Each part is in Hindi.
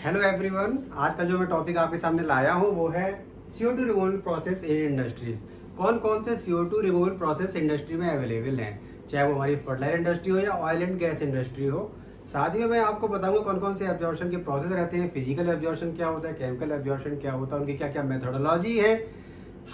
हेलो एवरीवन, आज का जो मैं टॉपिक आपके सामने लाया हूँ वो है CO2 removal process in industries. कौन कौन से CO2 रिमूवल प्रोसेस इंडस्ट्री में अवेलेबल हैं, चाहे वो हमारी फर्टिलाइजर इंडस्ट्री हो या ऑयल एंड गैस इंडस्ट्री हो। साथ ही में मैं आपको बताऊंगा कौन कौन से एब्जॉर्प्शन के प्रोसेस रहते हैं, फिजिकल एब्जॉर्प्शन क्या होता है, केमिकल एब्जॉर्प्शन क्या होता है, उनकी क्या क्या मेथोडोलॉजी है,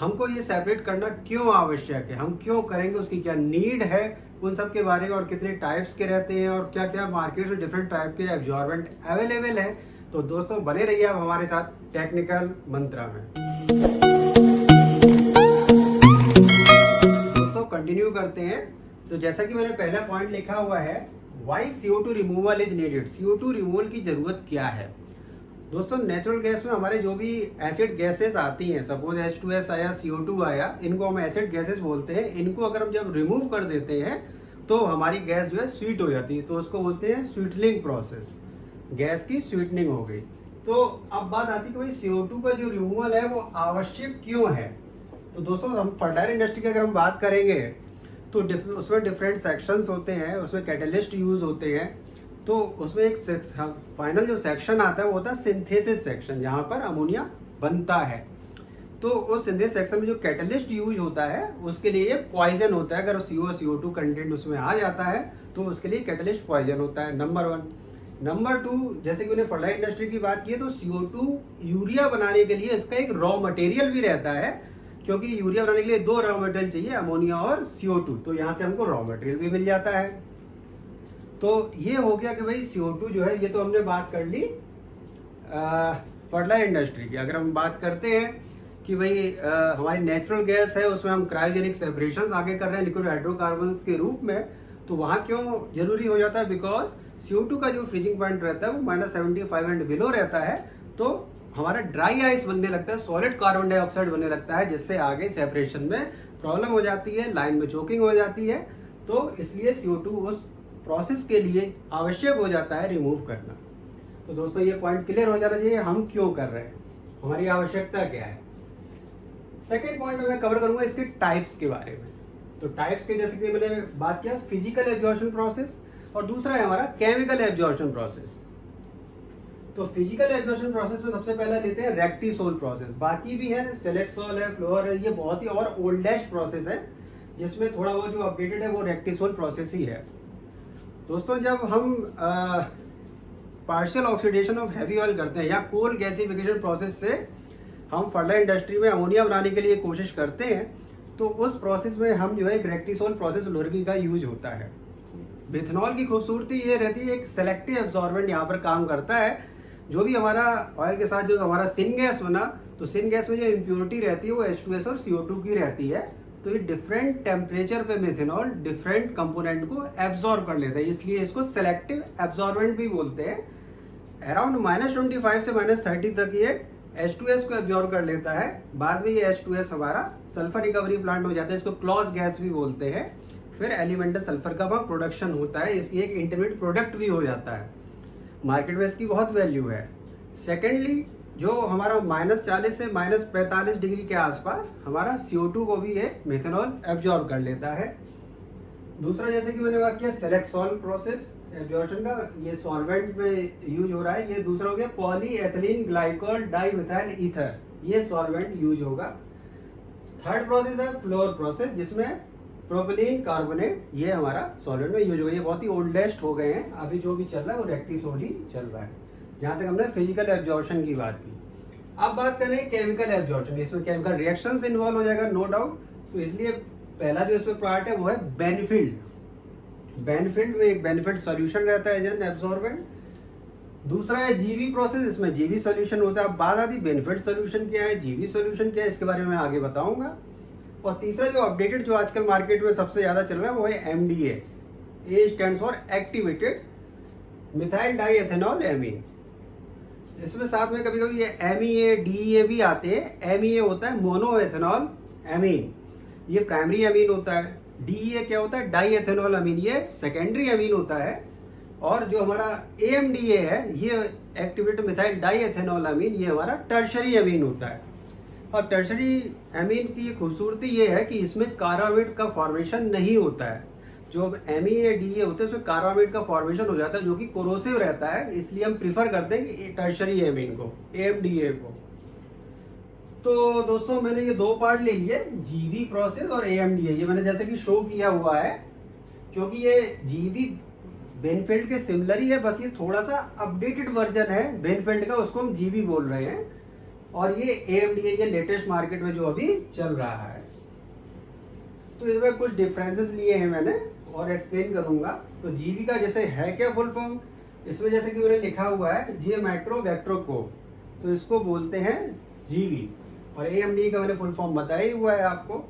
हमको ये सेपरेट करना क्यों आवश्यक है, हम क्यों करेंगे, उसकी क्या नीड है, उन सब के बारे में, और कितने टाइप्स के रहते हैं और क्या क्या मार्केट में डिफरेंट टाइप के एब्जॉर्बेंट अवेलेबल है। तो दोस्तों बने रहिए आप हमारे साथ टेक्निकल मंत्रा में। दोस्तों कंटिन्यू करते हैं। तो जैसा कि मैंने पहला पॉइंट लिखा हुआ है, why CO2 removal is needed. CO2 removal की जरूरत क्या है। दोस्तों नेचुरल गैस में हमारे जो भी एसिड गैसेस आती हैं, सपोज H2S आया, CO2 आया, इनको हम एसिड गैसेस बोलते हैं। इनको अगर हम जब रिमूव कर देते हैं तो हमारी गैस जो है स्वीट हो जाती है, तो उसको बोलते हैं स्वीटनिंग प्रोसेस। गैस की स्वीटनिंग हो गई। तो अब बात आती है कि भाई CO2 का जो रिमूवल है वो आवश्यक क्यों है। तो दोस्तों हम फर्टिलाइजर इंडस्ट्री की अगर हम बात करेंगे तो उसमें डिफरेंट सेक्शंस होते हैं, उसमें कैटलिस्ट यूज होते हैं। तो उसमें एक फाइनल जो सेक्शन आता है वो होता है सिंथेसिस सेक्शन, जहाँ पर अमोनिया बनता है। तो उस सिंथेसिस सेक्शन में जो कैटलिस्ट यूज होता है उसके लिए ये पॉइजन होता है। अगर CO2 कंटेंट उसमें आ जाता है तो उसके लिए कैटलिस्ट पॉइजन होता है, नंबर 1। नंबर 2, जैसे कि मैंने फर्टिलाइजर इंडस्ट्री की बात की है, तो CO2 यूरिया बनाने के लिए इसका एक रॉ मटेरियल भी रहता है, क्योंकि यूरिया बनाने के लिए 2 रॉ मटेरियल चाहिए, अमोनिया और CO2। तो यहाँ से हमको रॉ मटेरियल भी मिल जाता है। तो ये हो गया कि भाई CO2 जो है, ये तो हमने बात कर ली फर्टिलाइजर इंडस्ट्री की। अगर हम बात करते हैं कि भाई हमारी नेचुरल गैस है, उसमें हम क्रायोजेनिक सेपरेशन आगे कर रहे हैं लिक्विड हाइड्रोकार्बन्स के रूप में, तो वहाँ क्यों जरूरी हो जाता है, बिकॉज CO2 का जो फ्रीजिंग पॉइंट रहता है वो -75 एंड बिलो रहता है। तो हमारा ड्राई आइस बनने लगता है, सॉलिड कार्बन डाइऑक्साइड बनने लगता है, जिससे आगे सेपरेशन में प्रॉब्लम हो जाती है, लाइन में चोकिंग हो जाती है। तो इसलिए CO2 उस प्रोसेस के लिए आवश्यक हो जाता है रिमूव करना। तो दोस्तों ये पॉइंट क्लियर हो जाना चाहिए, हम क्यों कर रहे हैं, हमारी आवश्यकता क्या है। सेकेंड पॉइंट में मैं कवर करूंगा इसके टाइप्स के बारे में। तो टाइप्स के जैसे कि मैंने बात किया फिजिकल एब्जॉर्प्शन प्रोसेस, और दूसरा है हमारा केमिकल एब्जॉर्प्शन प्रोसेस। तो फिजिकल एब्जॉर्प्शन प्रोसेस में सबसे पहला लेते हैं रेक्टिसोल प्रोसेस। बाकी भी है, सेलेक्सोल है, फ्लोर है, ये बहुत ही और ओल्डेस्ट प्रोसेस है, जिसमें थोड़ा बहुत जो अपडेटेड है वो रेक्टिसोल प्रोसेस ही है। दोस्तों जब हम partial oxidation of heavy oil करते हैं या कोल गैसिफिकेशन प्रोसेस से हम फर्टिलाइजर इंडस्ट्री में अमोनिया बनाने के लिए कोशिश करते हैं, तो उस प्रोसेस में हम जो है एक रेक्टिसोल प्रोसेस लोरगी का यूज होता है। मिथनॉल की खूबसूरती ये रहती है, एक सेलेक्टिव एब्जॉर्बेंट यहाँ पर काम करता है। जो भी हमारा ऑयल के साथ जो हमारा सिन गैस बना, तो सिन गैस में जो इम्प्योरिटी रहती है वो H2S और CO2 की रहती है। तो ये डिफरेंट टेम्परेचर पे मिथेनॉल डिफरेंट कंपोनेंट को एब्जॉर्ब कर लेता है, इसलिए इसको सेलेक्टिव एब्जॉर्बेंट भी बोलते हैं। अराउंड -25 से -30 तक ये H2S को एब्जॉर्ब कर लेता है। बाद में ये H2S हमारा सल्फर रिकवरी प्लांट में जाता है, इसको क्लॉस गैस भी बोलते हैं। फिर एलिमेंटल सल्फर का वहाँ प्रोडक्शन होता है, इसकी एक इंटरमीडिएट प्रोडक्ट भी हो जाता है। मार्केट में इसकी बहुत वैल्यू है। सेकेंडली जो हमारा -40 से -45 डिग्री के आसपास हमारा CO2 को भी ये मिथेनॉल एब्जॉर्ब कर लेता है। दूसरा जैसे कि मैंने बात किया सेलेक्सोल प्रोसेस एब्जॉर्प्शन का, ये सॉल्वेंट में यूज हो रहा है। ये दूसरा हो गया पॉलीएथिलीन ग्लाइकोल डाइमिथाइल ईथर, ये सॉल्वेंट यूज होगा। थर्ड प्रोसेस है फ्लोर प्रोसेस, जिसमें प्रोपिलीन कार्बोनेट ये हमारा सॉल्वेंट में यूज होगा। ये बहुत ही ओल्डेस्ट हो गए हैं, अभी जो भी चल रहा है वो रेक्टिसोल ही चल रहा है, जहाँ तक हमने फिजिकल एब्जॉर्प्शन की बात की। अब बात करें केमिकल एब्जॉर्प्शन, इसमें केमिकल रिएक्शंस इन्वॉल्व हो जाएगा, नो डाउट। तो इसलिए पहला जो इसमें पार्ट है वो है बेनिफिल्ड। बेनिफिल्ड में एक बेनिफिट सॉल्यूशन रहता है एज एन एब्जॉर्बेंट। दूसरा है जीवी प्रोसेस, इसमें जीवी सॉल्यूशन होता है। अब बात आती है बेनिफिट सॉल्यूशन क्या है, जीवी सॉल्यूशन क्या है, इसके बारे में मैं आगे बताऊंगा। और तीसरा जो अपडेटेड जो आजकल मार्केट में सबसे ज्यादा चल रहा है वो है MDA। A stands for activated methyl di ethanol amine. इसमें साथ में कभी कभी ये MEA DEA भी आते हैं। MEA होता है मोनो एथेनॉल एमीन, ये प्राइमरी अमीन होता है। DEA क्या होता है, डाई एथेनॉल अमीन, ये सेकेंडरी अमीन होता है। और जो हमारा AMDA है, ये एक्टिवेटेड मिथाइल डाई एथेनॉल अमीन, ये हमारा टर्शरी अमीन होता है। और टर्शरी अमीन की खूबसूरती ये है कि इसमें कार्बामेट का फॉर्मेशन नहीं होता है। जो एम या डी होते हैं उसमें कार्बामेट का फॉर्मेशन हो जाता है, जो कि कोरोसिव रहता है, इसलिए हम प्रीफर करते हैं कि टर्शरी एमीन को, AMDA को। तो दोस्तों मैंने ये दो पार्ट ले लिए, जीवी प्रोसेस और AMDA। ये मैंने जैसे कि शो किया हुआ है, क्योंकि ये जीवी बेनफील्ड के सिमिलर ही है, बस ये थोड़ा सा अपडेटेड वर्जन है बेनफील्ड का, उसको हम जीवी बोल रहे हैं। और ये AMDA ये लेटेस्ट मार्केट में जो अभी चल रहा है। तो इसमें कुछ डिफरेंसेस लिए हैं मैंने और एक्सप्लेन करूंगा। तो जीवी का जैसे है क्या फुल फॉर्म, इसमें जैसे कि मैंने लिखा हुआ है जी माइक्रो वैक्ट्रोको, तो इसको बोलते हैं जीवी। और AMDA का मैंने फुल फॉर्म बताया ही हुआ है आपको।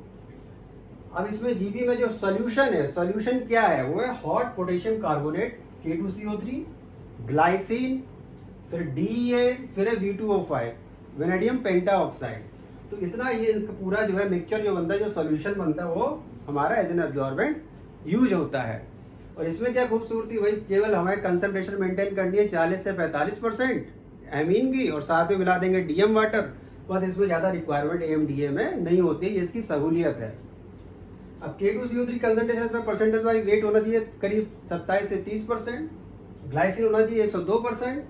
अब इसमें जीवी में जो सोल्यूशन है, सोल्यूशन क्या है, वो है hot potassium carbonate K2CO3, glycine, फिर DEA, फिर है V2O5, वेनेडियम पेंटाऑक्साइड। तो इतना ये पूरा जो है मिक्सचर जो बनता है, जो सोल्यूशन बनता है, वो हमारा एज एन एब्जॉर्बेंट यूज होता है। और इसमें क्या खूबसूरती भाई, केवल हमें कंसंट्रेशन मेंटेन करनी है 40 से 45% एमीन की, और साथ में मिला देंगे DM वाटर। बस इसमें ज़्यादा रिक्वायरमेंट AMDA में नहीं होती है, इसकी सहूलियत है। अब K2CO3 कंसंट्रेशन में परसेंटेज वाइज वेट होना चाहिए करीब 27 से 30%, ग्लाइसिन होना चाहिए 102%,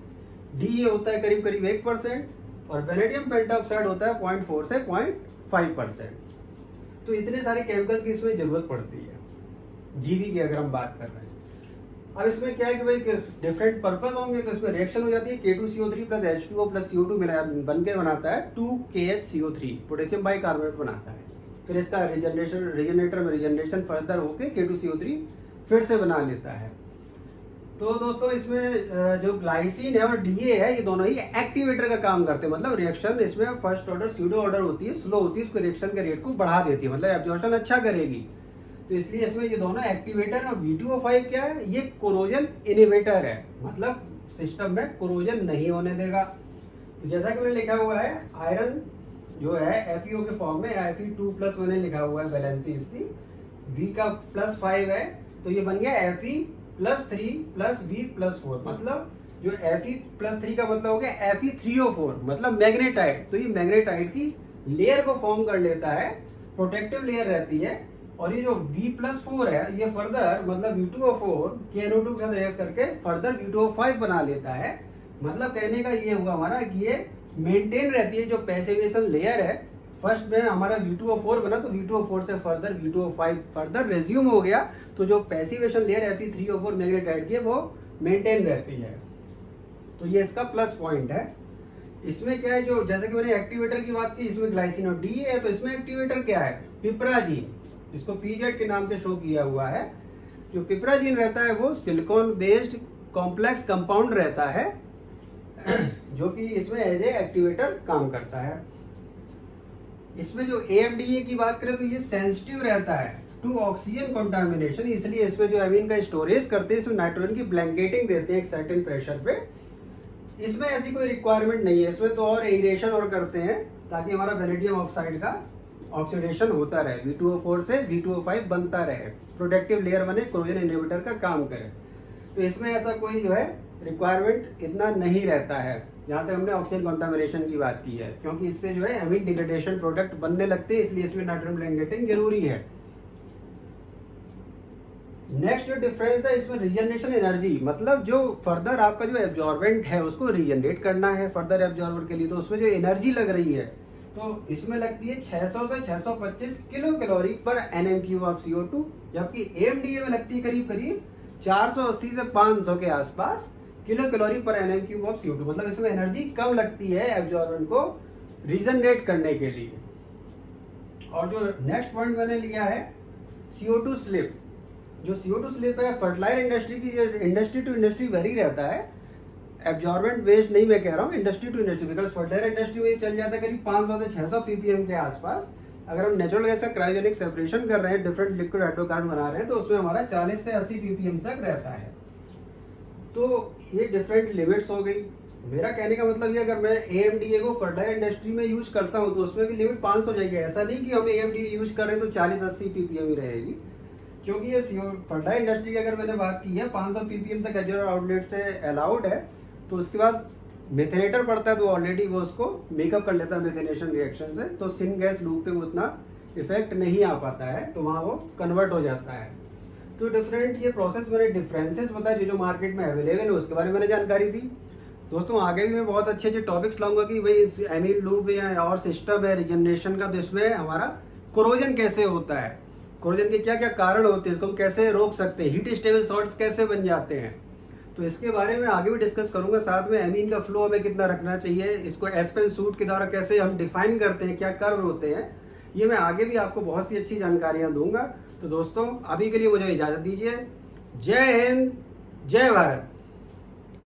DEA होता है करीब करीब 1%, और वेनेडियम पेंटाऑक्साइड होता है 0.4 से 0.5%। तो इतने सारे केमिकल्स की इसमें जरूरत पड़ती है जीवी की, अगर हम बात कर रहे हैं। अब इसमें क्या है कि भाई डिफरेंट पर्पस होंगे, तो इसमें रिएक्शन हो जाती है K2CO3 plus H2O plus CO2 मिला बन के बनाता है 2KHCO3, पोटेशियम बाइकार्बोनेट बनाता है। फिर इसका रिजनरेशन फर्दर होके K2CO3 फिर से बना लेता है। तो दोस्तों इसमें जो ग्लाइसिन है और DA है, ये दोनों ही एक्टिवेटर का काम करते हैं। मतलब रिएक्शन इसमें फर्स्ट ऑर्डर स्यूडो ऑर्डर होती है, स्लो होती है, उसको रिएक्शन के रेट को बढ़ा देती है, मतलब एब्जॉर्प्शन अच्छा करेगी। तो इसलिए इसमें ये दोनों एक्टिवेटर और V2O5 क्या है, ये कोरोजन इनिवेटर है, मतलब सिस्टम में कोरोजन नहीं होने देगा। तो जैसा कि मैंने लिखा हुआ है, आयरन जो है FeO के फॉर्म में, Fe2+ मैंने लिखा हुआ है वैलेंसी इसकी, V का +5 है, तो ये बन गया Fe+3 + V+4, मतलब जो Fe+3 का मतलब हो गया Fe3O4, मतलब मैग्नेटाइट। तो ये मैग्नेटाइट की लेयर को फॉर्म कर लेता है, प्रोटेक्टिव लेयर रहती है। और ये जो V+4 है, ये फर्दर मतलब V2O4 KNO2 के साथ रिएक्ट करके फर्दर V2O5 बना लेता है। मतलब कहने का ये हुआ हमारा कि ये मेंटेन रहती है, जो पैसिवेशन लेयर है। फर्स्ट में हमारा V2O4 बना, तो V2O4 से फर्दर V2O5 फर्दर रेज्यूम हो गया, तो जो पैसिवेशन लेयर Fe3O4 मैग्नेटाइट की है वो मेंटेन रहती है। तो ये इसका प्लस पॉइंट है। इसमें क्या है, जो जैसे कि मैंने एक्टिवेटर की बात की, इसमें ग्लाइसिन और DA है, तो इसमें एक्टिवेटर क्या है, पिपराजीन, इसको PZ के नाम से शो किया हुआ है। जो पिपराजीन रहता है वो सिलिकॉन बेस्ड कॉम्प्लेक्स कंपाउंड रहता है, जो कि इसमें एज ए एक्टिवेटर काम करता है। इसमें जो AMDA की बात करें तो ये सेंसिटिव रहता है टू ऑक्सीजन कंटामिनेशन, इसलिए इसमें जो एमीन का स्टोरेज करते हैं, इसमें नाइट्रोजन की ब्लैंकेटिंग देते हैं एक सर्टेन प्रेशर पे। इसमें ऐसी कोई रिक्वायरमेंट नहीं है, इसमें तो और एरेशन और करते हैं ताकि हमारा वेनेडियम ऑक्साइड का ऑक्सीडेशन होता रहे, V2O4 से V2O5 बनता रहे, प्रोटेक्टिव लेयर बने, कोरोजन इनहिबिटर का काम करे। तो इसमें ऐसा कोई जो है रिक्वायरमेंट इतना नहीं रहता है, जहाँ तक हमने ऑक्सीजन कंटामिनेशन की बात की है, क्योंकि इससे जो है एमीन डिग्रेडेशन प्रोडक्ट बनने लगते हैं, इसलिए इसमें नाइट्रोजन ब्लैंकेटिंग जरूरी है। नेक्स्ट जो डिफरेंस है, इसमें रीजनरेशन एनर्जी, मतलब जो फर्दर आपका जो एब्जॉर्बेंट है उसको रीजनरेट करना है फर्दर एब्जॉर्बर के लिए, तो उसमें जो एनर्जी लग रही है तो इसमें लगती है 600 से 625 किलो कैलोरी पर NM³ ऑफ CO2, जबकि AMDA में लगती है करीब करीब 480 से 500 के आसपास किलो कैलोरी पर NM³ ऑफ CO2। मतलब इसमें एनर्जी कम लगती है एब्जॉर्बेंट को रीजनरेट करने के लिए। और जो नेक्स्ट पॉइंट मैंने लिया है CO2 स्लिप, जो CO2 स्लिप है फर्टिलाइजर इंडस्ट्री की, इंडस्ट्री टू इंडस्ट्री वेरी रहता है, एब्जॉर्बेंट वेस्ट नहीं मैं कह रहा हूँ, industry to industry, because fertiliser industry में चल जाता है करीब 500 से 600 ppm के आसपास। अगर हम नेचुरल गैस का क्रायोजेनिक सेपरेशन कर रहे हैं, डिफरेंट लिक्विड हाइड्रोकार्बन बना रहे हैं, तो उसमें हमारा 40 से 80 ppm तक रहता है। तो ये डिफरेंट लिमिट्स हो गई। मेरा कहने का मतलब ये, अगर मैं AMDA को फर्टिलाइजर इंडस्ट्री में यूज करता हूँ तो उसमें भी लिमिट 500 हो जाएगी। ऐसा नहीं कि हम AMDA यूज कर रहे हैं तो 40-80 ppm ही रहेगी, क्योंकि ये फर्टिलाइजर इंडस्ट्री की अगर मैंने बात की है 500 ppm तक एजर आउटलेट से अलाउड है, तो उसके बाद मेथेनेटर पड़ता है, तो ऑलरेडी वो उसको मेकअप कर लेता है मेथेनेशन रिएक्शन से, तो सिन गैस लूप पे उतना इफेक्ट नहीं आ पाता है, तो वहाँ वो कन्वर्ट हो जाता है। तो डिफरेंट ये प्रोसेस मैंने डिफरेंसेस बताए जो मार्केट में अवेलेबल है उसके बारे में मैंने जानकारी दी। दोस्तों आगे भी मैं बहुत अच्छे अच्छे टॉपिक्स लाऊंगा कि भाई इस एमीन लूप या और सिस्टम है रिजनरेशन का, तो इसमें हमारा कोरोजन कैसे होता है, कोरोजन के क्या क्या कारण होते हैं, इसको हम कैसे रोक सकते हैं, हीट स्टेबल सॉल्ट्स कैसे बन जाते हैं, तो इसके बारे में आगे भी डिस्कस करूंगा। साथ में एमीन का फ्लो हमें कितना रखना चाहिए, इसको एस्पेन सूट के द्वारा कैसे हम डिफाइन करते हैं, क्या कर्व होते हैं, ये मैं आगे भी आपको बहुत सी अच्छी जानकारियां दूंगा। तो दोस्तों अभी के लिए मुझे इजाजत दीजिए। जय हिंद, जय भारत।